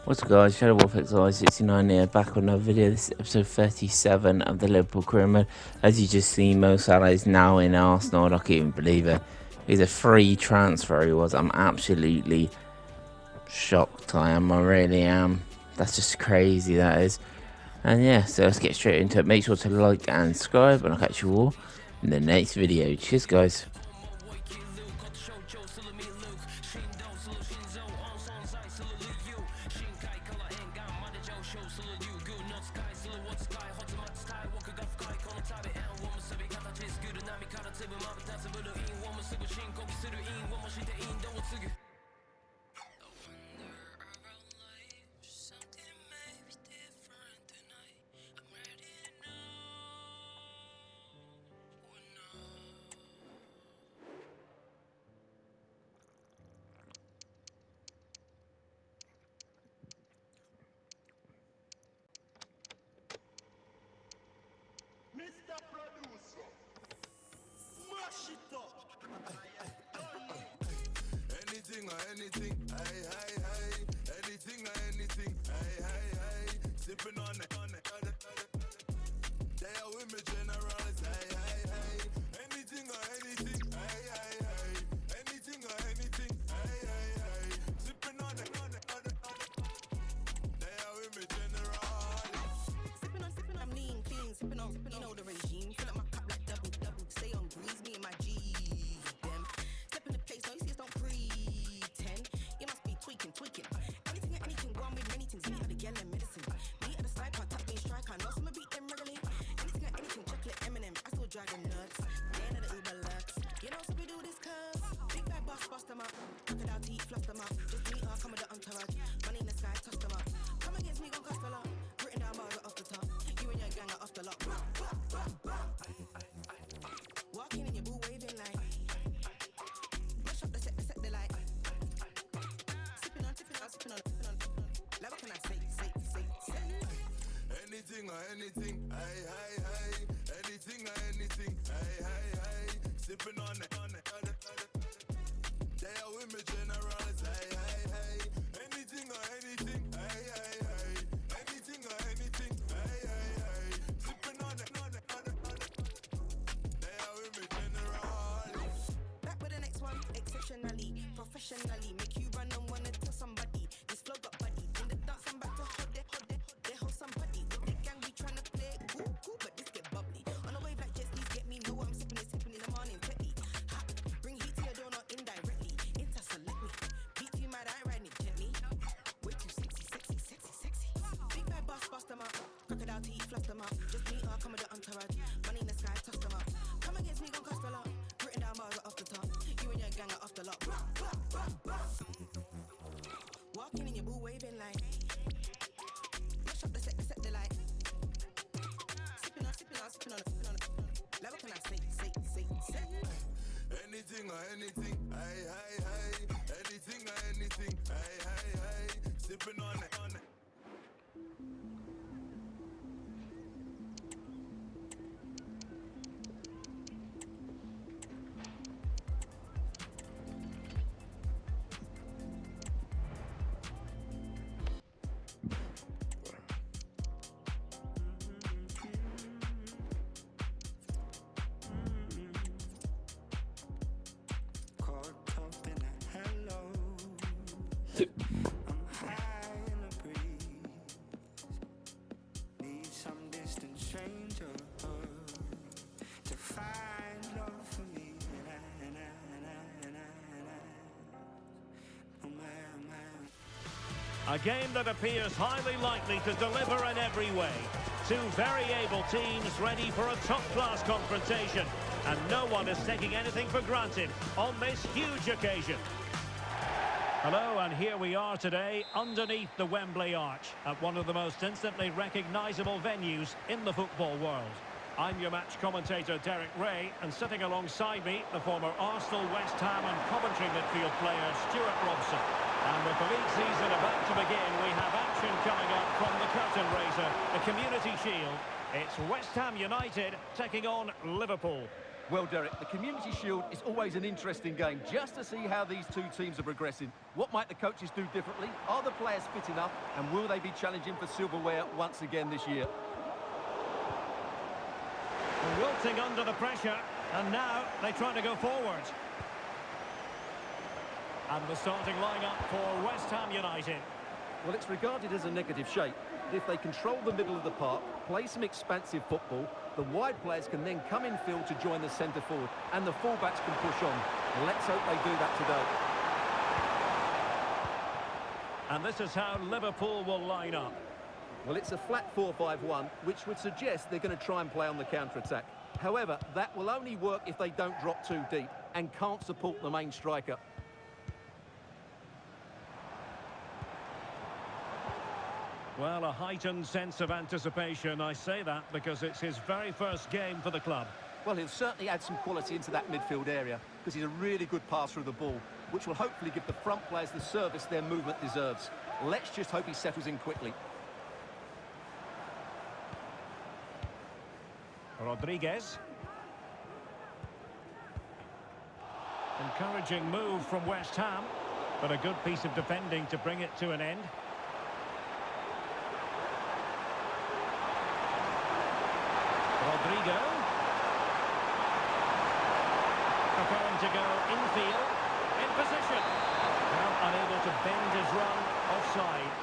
What's up guys, Shadow Wolf XY69 here, back with another video. This is episode 37 of the Liverpool career mode. As you just seen, Mo Salah is now in Arsenal. I can't even believe it. He's a free transfer, he was. I'm absolutely shocked, I really am. That's just crazy, that is. And yeah, so let's get straight into it. Make sure to like and subscribe, and I'll catch you all in the next video. Cheers guys. Mr. Producer, mash it up. Anything or anything, hey. Anything or anything, hey. Sipping on it. They are with me generals, hey. Anything or anything, hey. Anything or anything, hey. Sipping on it. They are with me generals. Sipping on, I'm lean, clean, sipping on, you know the regime. Fill up my cup like double. Stay on grease, me and my G. Them. Step in the place, no, you see, don't pretend. You must be tweaking. Anything, go on with many things. Me at the yellow medicine. Me at the sniper, top being striker. No, some beat them regularly. Anything, chocolate Eminem. I still drag them nuts. They ain't the Uber Lux. You know, so we do this cuz. Big bad boss, bust them up. Crocodile teeth, fluff them up. Just meet her, come with the entourage. Money in the sky, touch them up. Come against me, gon' cost a lot. Written down bars off the top. You and your gang are off the lot. Walking in your boo waving like. Mash up the set the light. Sipping on. Like what can I say? Anything or anything, hey. Anything or anything, hey. Sipping on it. They are with me generals, hey. Anything or anything, hey. Anything or anything, hey. Sipping on it. They are with me generals. Back with the next one, exceptionally, professionally. Make you run and wanna tell somebody. This flow got buddy. In the dance, I'm back to hold somebody. With the gang, we tryna play it cool, but this get bubbly. On a wave like jet skis, get me, know what I'm sipping in the morning, petty. Hot, bring heat to your door, not indirectly. Interselect me, beat you mad, I ain't riding it gently. Way too sexy. Big bad boss, bust them up. Crocodile teeth, fluff them up. Just meet her, come with the entourage. Money in the sky, toss them up. Come against me, gon' cost a lot. Written down bars off the top. You and your gang are off the lot. Walking in your boo waving like. Mash up the set the light. Sipping on. Like what can I say? Anything or anything, hey. Anything or anything, hey. Sipping on it. A game that appears highly likely to deliver in every way. Two very able teams ready for a top-class confrontation. And no one is taking anything for granted on this huge occasion. Hello, and here we are today underneath the Wembley Arch at one of the most instantly recognisable venues in the football world. I'm your match commentator Derek Ray, and sitting alongside me, the former Arsenal, West Ham and Coventry midfield player Stuart Robson. And with the league season about to begin, we have action coming up from the curtain raiser, the Community Shield. It's West Ham United taking on Liverpool. Well, Derek, the Community Shield is always an interesting game just to see how these two teams are progressing. What might the coaches do differently? Are the players fit enough? And will they be challenging for silverware once again this year? Wilting under the pressure, and now they try to go forward. And the starting lineup for West Ham United. Well, it's regarded as a negative shape. If they control the middle of the park, play some expansive football, the wide players can then come in field to join the centre forward, and the fullbacks can push on. Let's hope they do that today. And this is how Liverpool will line up. Well, it's a flat 4-5-1, which would suggest they're going to try and play on the counter-attack. However, that will only work if they don't drop too deep and can't support the main striker. Well, a heightened sense of anticipation. I say that because it's his very first game for the club. Well, he'll certainly add some quality into that midfield area because he's a really good passer of the ball, which will hopefully give the front players the service their movement deserves. Let's just hope he settles in quickly. Rodriguez. Encouraging move from West Ham, but a good piece of defending to bring it to an end. Rodrigo. Preferring to go infield. In position. Now unable to bend his run. Offside.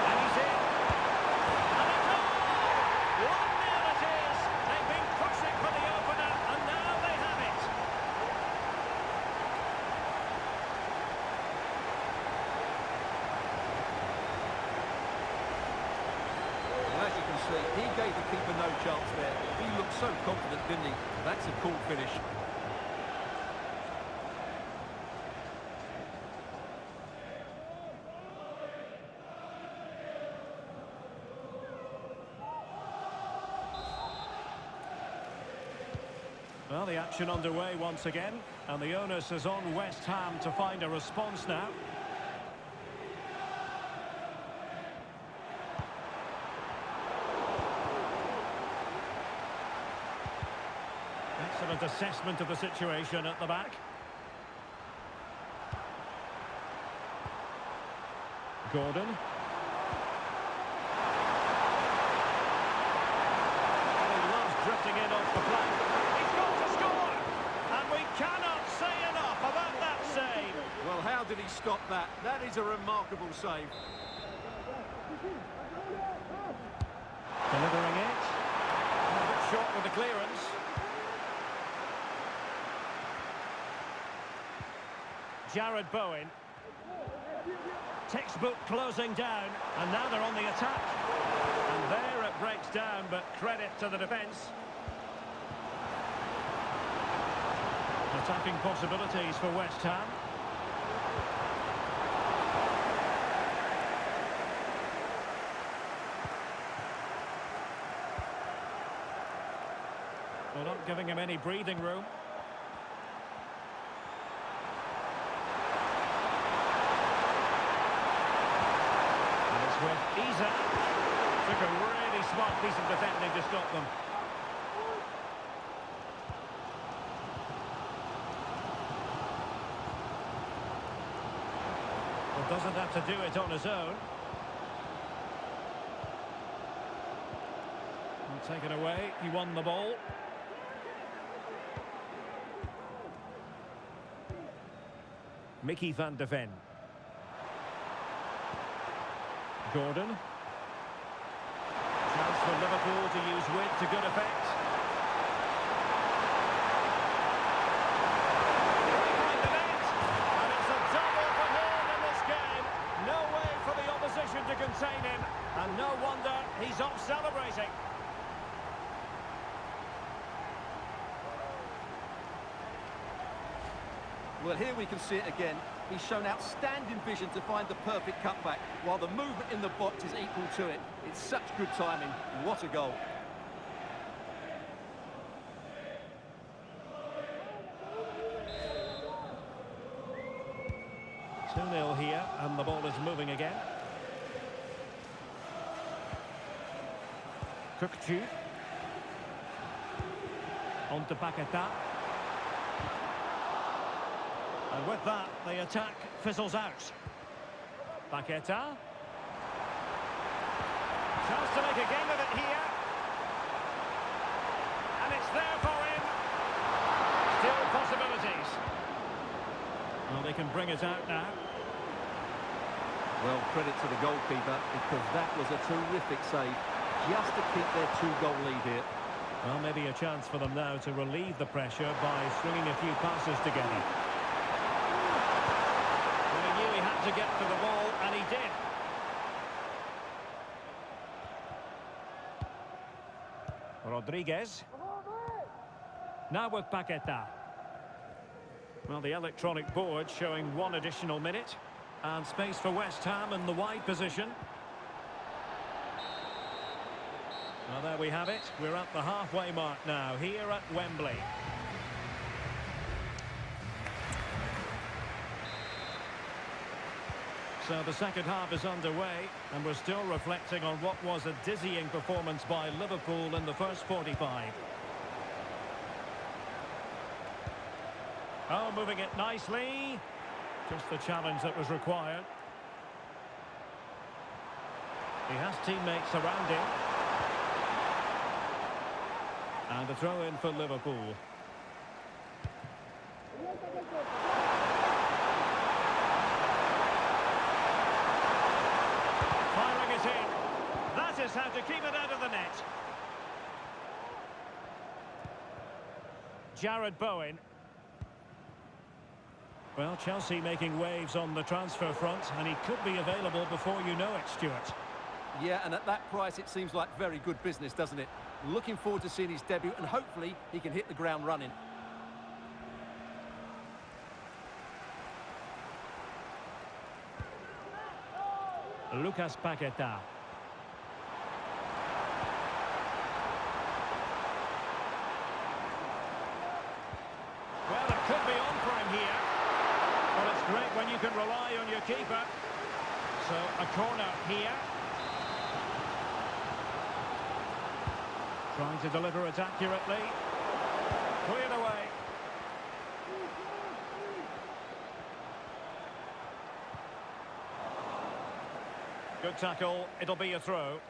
And he's in. And a goal! 1-0 it is. They've been pushing for the opener, and now they have it. Well, as you can see, he gave the keeper no chance there. He looked so confident, didn't he? That's a cool finish. Well, the action underway once again, and the onus is on West Ham to find a response now. Excellent assessment of the situation at the back. Gordon. He loves drifting in off the flank. He's got to score! And we cannot say enough about that save. Well, how did he stop that? That is a remarkable save. Delivering it. A bit short with the clearance. Jared Bowen. Textbook closing down, and now they're on the attack. And there it breaks down, but credit to the defence. Attacking possibilities for West Ham. They're not giving him any breathing room. With Isa, took a really smart piece of defending to stop them. Well, doesn't have to do it on his own. Well, taken away, he won the ball. Mickey van de Ven. Gordon. Chance for Liverpool to use width to good effect. Behind the net. And it's a double for him in this game. No way for the opposition to contain him. And no wonder he's off celebrating. Well, here we can see it again. He's shown outstanding vision to find the perfect cutback, while the movement in the box is equal to it. It's such good timing. What a goal. Two 2-0 here, and the ball is moving again. Kukcu. On to Paqueta. And with that, the attack fizzles out. Paqueta. Chance to make a game of it here. And it's there for him. Still possibilities. Well, they can bring it out now. Well, credit to the goalkeeper, because that was a terrific save, just to keep their two-goal lead here. Well, maybe a chance for them now to relieve the pressure by stringing a few passes together. Well, he knew he had to get to the ball, and he did. Rodriguez. Now with Paqueta. Well, the electronic board showing 1 additional minute. And space for West Ham in the wide position. Well, there we have it. We're at the halfway mark now, here at Wembley. So the second half is underway, and we're still reflecting on what was a dizzying performance by Liverpool in the first 45. Oh, moving it nicely. Just the challenge that was required. He has teammates around him. And a throw in for Liverpool. Firing it in. That is how to keep it out of the net. Jared Bowen. Well, Chelsea making waves on the transfer front, and he could be available before you know it, Stuart. Yeah, and at that price, it seems like very good business, doesn't it? Looking forward to seeing his debut, and hopefully he can hit the ground running. Lucas Paqueta. Well, it could be on for him here. Well, it's great when you can rely on your keeper. So, a corner here. Trying to deliver it accurately. Cleared away. Good tackle. It'll be a throw.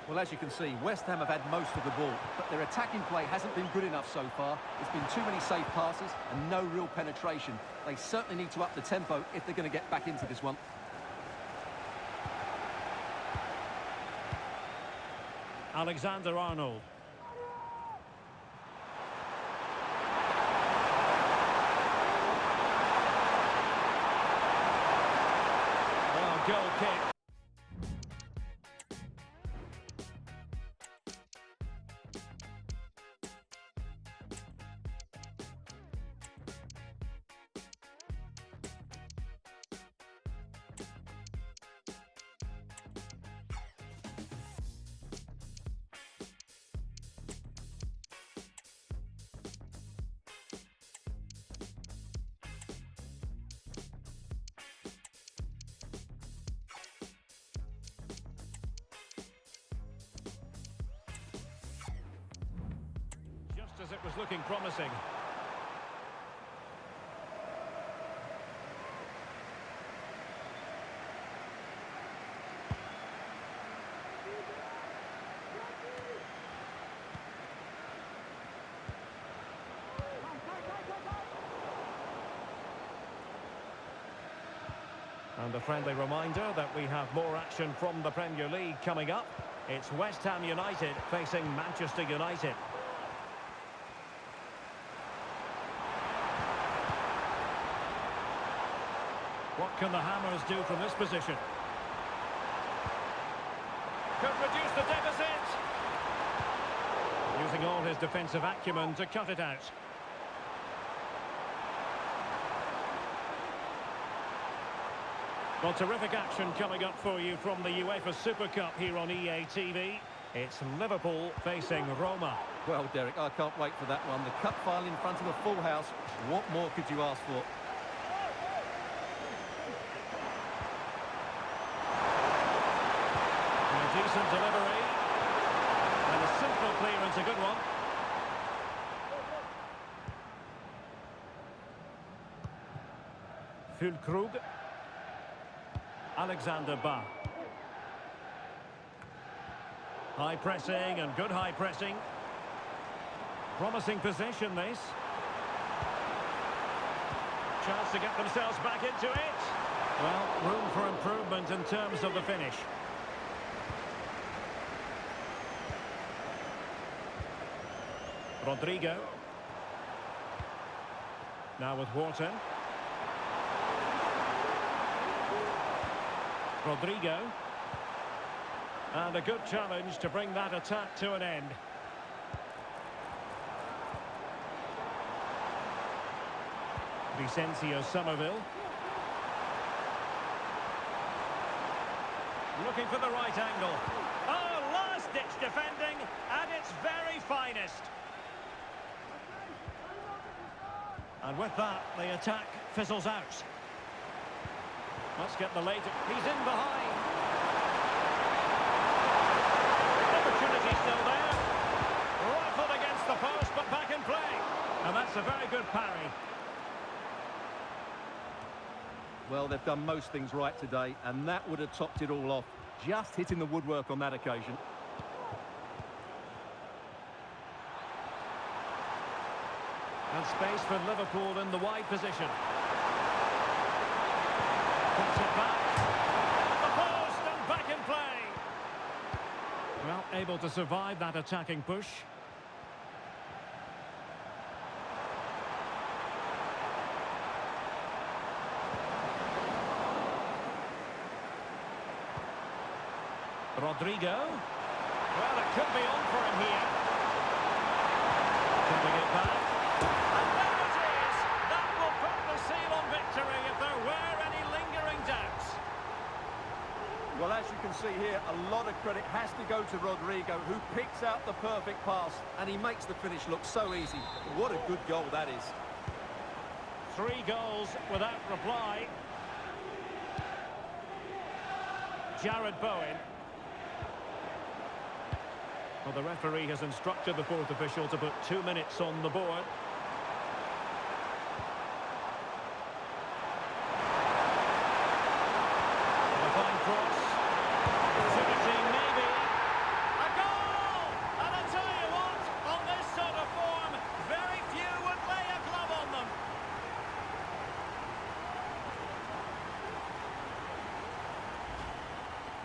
Well, as you can see, West Ham have had most of the ball, but their attacking play hasn't been good enough so far. There's been too many safe passes and no real penetration. They certainly need to up the tempo if they're going to get back into this one. Alexander-Arnold. Well, goal kick. As it was looking promising. And a friendly reminder that we have more action from the Premier League coming up. It's West Ham United facing Manchester United. What can the Hammers do from this position? Could reduce the deficit. Using all his defensive acumen to cut it out. Well, terrific action coming up for you from the UEFA Super Cup here on EA TV. It's Liverpool facing Roma. Well, Derek, I can't wait for that one. The cup final in front of a full house. What more could you ask for? Decent delivery. That's a good one. Füllkrug. Alexander Ba. High pressing and good high pressing. Promising possession, this. Chance to get themselves back into it. Well, room for improvement in terms of the finish. Rodrigo. Now with Wharton. Rodrigo. And a good challenge to bring that attack to an end. Vicencio Somerville. Looking for the right angle. Oh, last-ditch defending at its very finest. And with that, the attack fizzles out. Let's get the later. He's in behind. Opportunity still there. Rifled against the post, but back in play. And that's a very good parry. Well, they've done most things right today, and that would have topped it all off. Just hitting the woodwork on that occasion. And space for Liverpool in the wide position. Puts it back. At the post and back in play. Well, able to survive that attacking push. Rodrigo. Well, it could be on for him here. Can we get back? And there it is! That will put the seal on victory if there were any lingering doubts. Well, as you can see here, a lot of credit has to go to Rodrigo, who picks out the perfect pass, and he makes the finish look so easy. What a good goal that is. 3 goals without reply. Jared Bowen. Well, the referee has instructed the fourth official to put 2 minutes on the board. A fine cross. Opportunity, maybe. A goal! And I tell you what, on this sort of form, very few would lay a glove on them.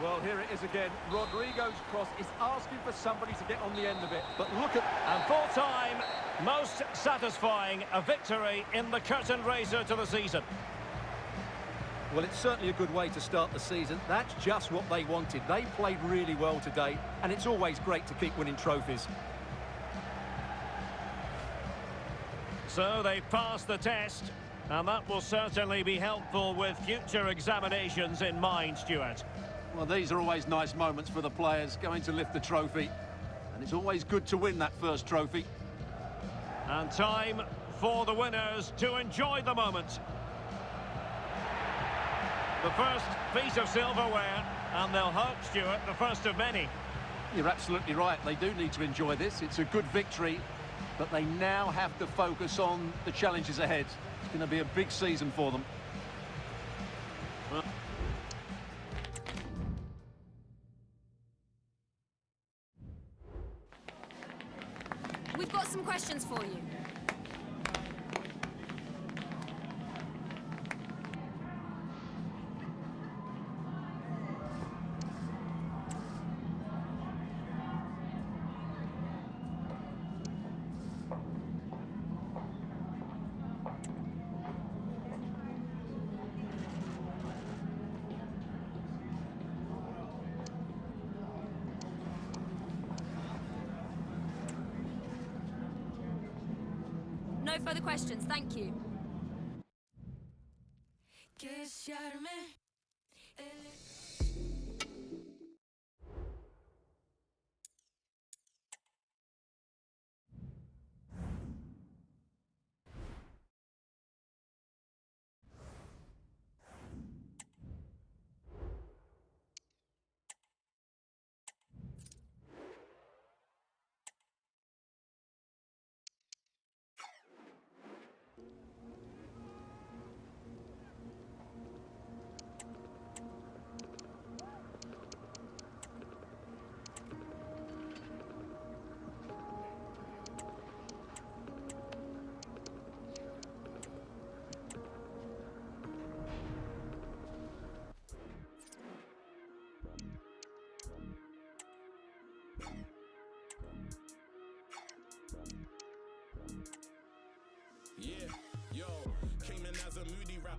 Well, here it is again. Rodrigo's cross is asking for somebody to get on the end of it. But look at... And full time, most satisfying, a victory in the curtain raiser to the season. Well, it's certainly a good way to start the season. That's just what they wanted. They played really well today, and it's always great to keep winning trophies. So they passed the test, and that will certainly be helpful with future examinations in mind, Stuart. Well, these are always nice moments for the players going to lift the trophy. And it's always good to win that first trophy. And time for the winners to enjoy the moment. The first piece of silverware, and they'll hope, Stuart, the first of many. You're absolutely right. They do need to enjoy this. It's a good victory, but they now have to focus on the challenges ahead. It's going to be a big season for them. We've got some questions for you. No further questions, thank you.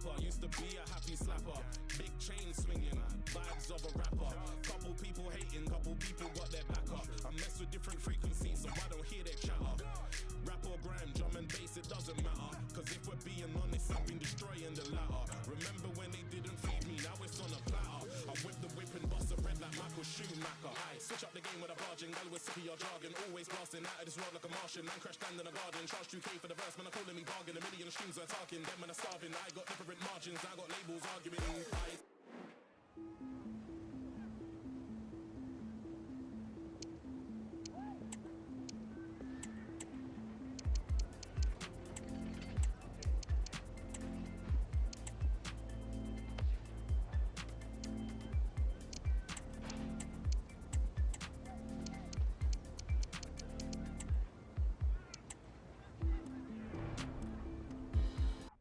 rapper. Used to be a happy slapper. Big chain swinging, vibes of a rapper. Couple people hating, couple people got their back up. I mess with different frequencies, so I don't hear their chatter. Rap or grime, drum and bass, it doesn't matter. Cause if we're being honest, I've been destroying the latter. Remember when they didn't feed me, now it's on a platter. I whip the whip and bust a red like Michael Schumacher. I switch up the game with a bargain, gal was sick of your jargon. Always blasting out of this world like a Martian. Man crash land in a garden, charge 2K for the verse, man, I'm calling me bargain. A million streams are talking, them when I'm starving. I got different margins, I got labels arguing.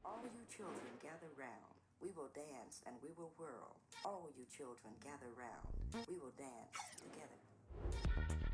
All you children gather round. We will dance and we will whirl. All you children gather round. We will dance together.